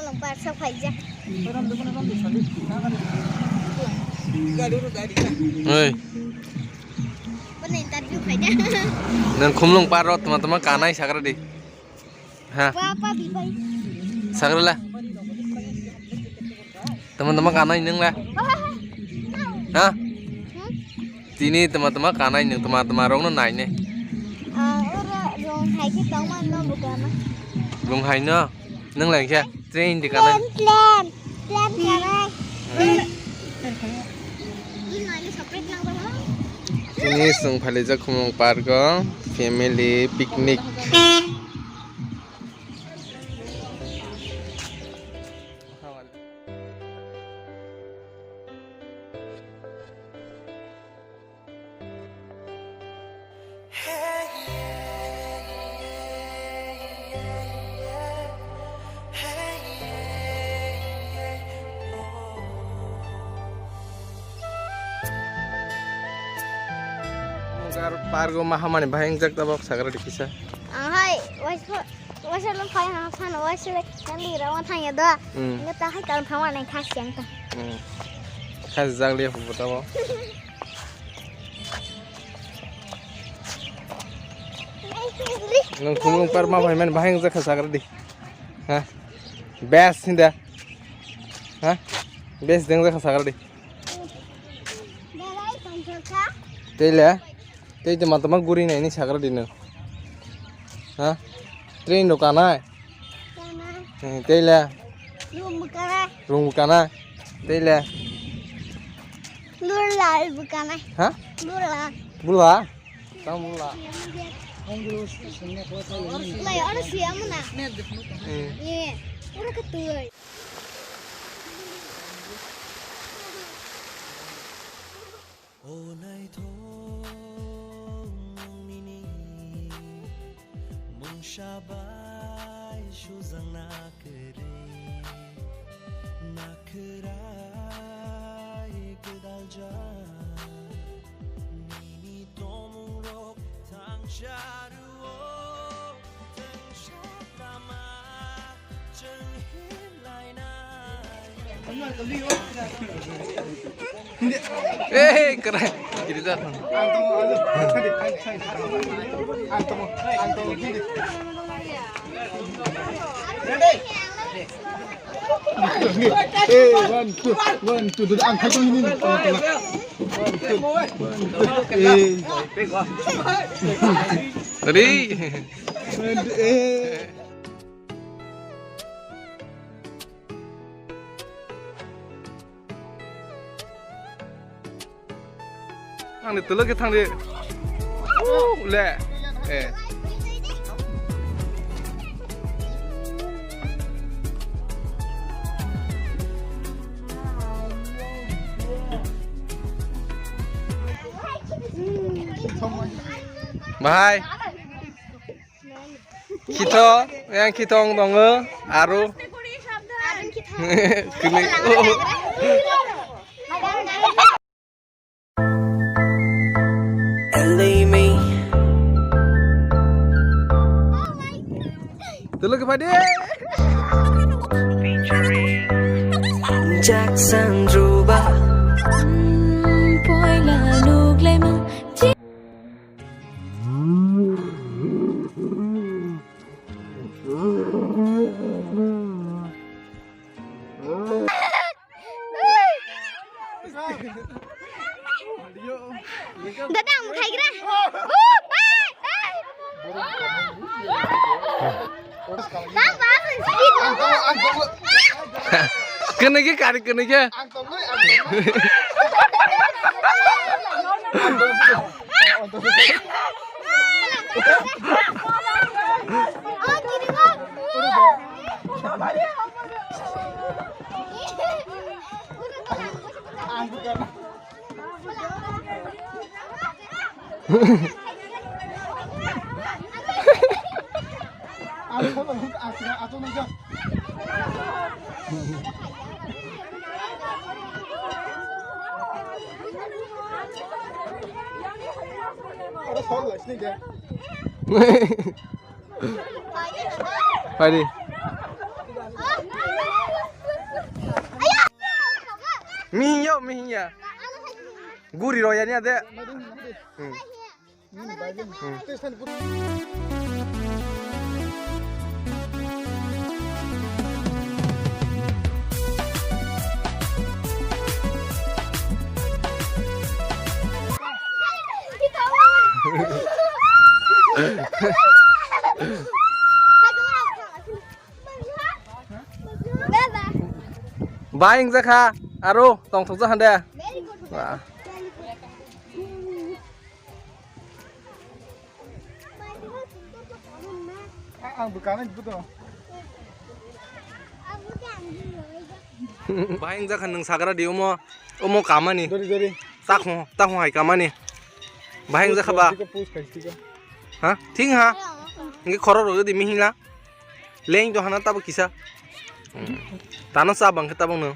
lompat sok aja. Ơi. Bener tadi aja. Dan khumlwlng parot teman-teman kanai sakra di. Hah? Apa bibai? Sakra lah. Teman-teman kanai neng lah. Hah? Sini teman-teman kanai neng teman-teman rong nai nih. Orang rong hai cái tong mà nó bukan mah. Rong hai no. Neng lagi ya. Train di kanai. Plan kanai. Ini separate nang bawah. Ini sung phaleja khumlwlng park family picnic. Pargo mahamani baheng jak tabok sakra dikisa. Hai, wes lo phai na sana wes le kan li rawan thang ya da. Nge ta hai kan phama nai khas yang ta. Khas jak le hu tabo. Nang khumlwlng park ma bhai man baheng jak sakra di. Ha. Best hinda. Ha. Best deng jak sakra di. Berai panjaka. Tela. Tei teman-teman guri na ini sakra dino. Hah? Train do kanai. Kana. Tela. Rum Rung kana. Tela. Lula bukan ai. Hah? Lula. Bula. Tang bula. Lai ada siam na. Iya. Ora ketuai. Shabai shuzang nakrai kedalja nini tomurok tang sharuo tang shatama cheng hilaina. Keren. Jadi tak. One, two, ang khajani ni. Tadi. Thằng này từ lúc cái thằng này lẹ Bahai Kito yang kitong donge aru kini Tulu ke pade Jackson Juba Poi la lug lai ma Dadang khai kira. Kena ke kari kena ke Phải đi. Mihin ya. Guri roya ni ada. Baing jaga, aro tong thok jahan deh. Wah. Baing jaga neng sagara di omo kamani. Takhok hai kamani. Baing jaga ba. Hah? Ting ha? Ngi khoro ro di mihila. Leng to hana tabo kisa. Tanah sabang kita bang no.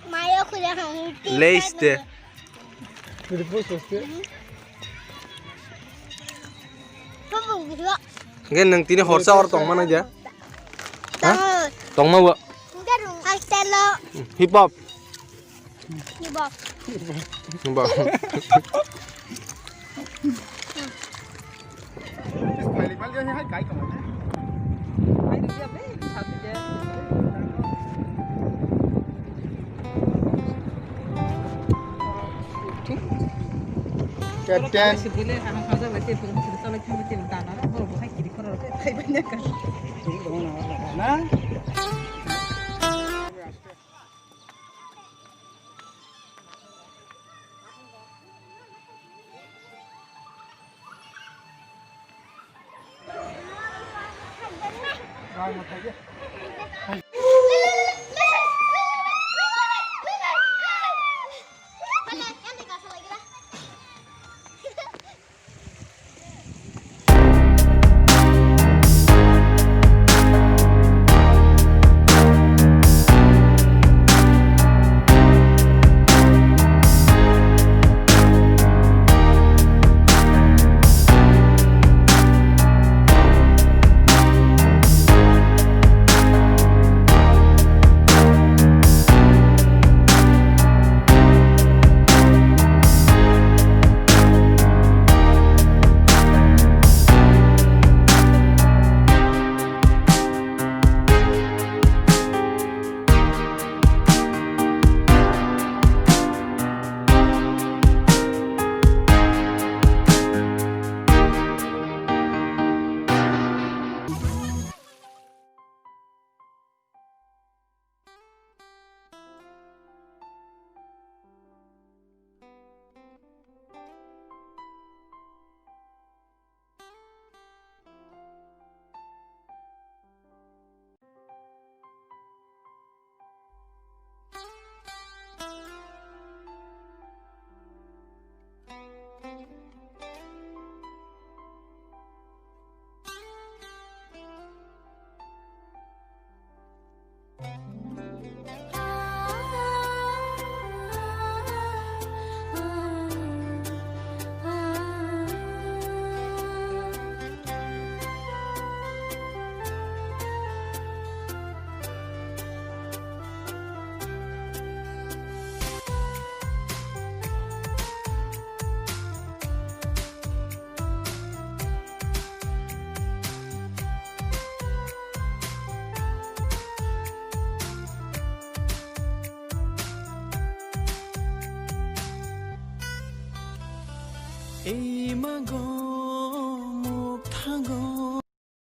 Mayo kuda hang. Leis deh. Kamu gitu. Ngen neng tini horsa or tong mana aja? Hah? Tong mau? Enggak dong. Kastelo. Hip hop. Hip hop. Hip hop. Captain.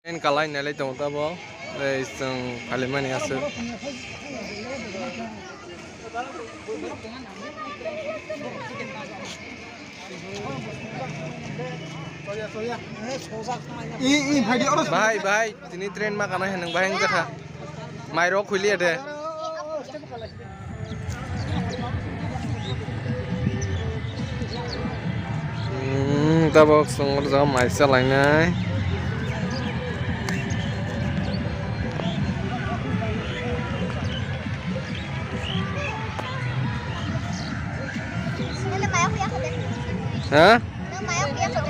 En kalai nalai tong tabo, iseng kaliman ya se. Bahai, ini tren makanan yang bahaya enggak? Mairo kuli ada. Tabo sungguh jauh maisal lainnya. hả Mày ốc kia rồi.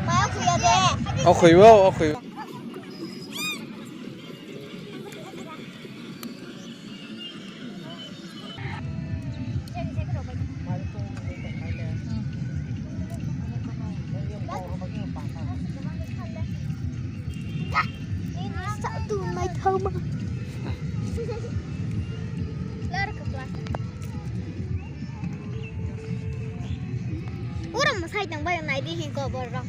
Mày ốc kia đi. ốc khủy vô ốc khủy Satu mai thơm. Lỡ được rồi. Orang masai tang bayang nai di hin ko borok.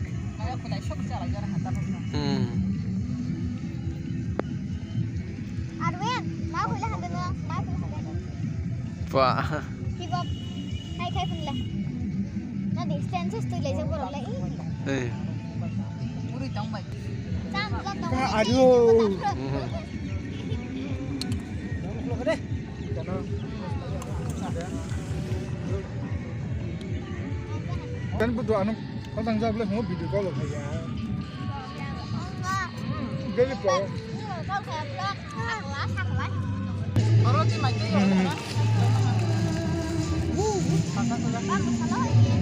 Arwen, mau kuliah hande no, mau kuliah hande. Wah. Hip hop. Hai kai pun lah. Nanti stances tu leje borok lai. Sam lo tong. Aduh. Kan berdua anu kau tanggung jawab lah mau video call loh ya. Gede bro. Kau kayak vlog. Sak lah. Orang sih main Kan salah ini.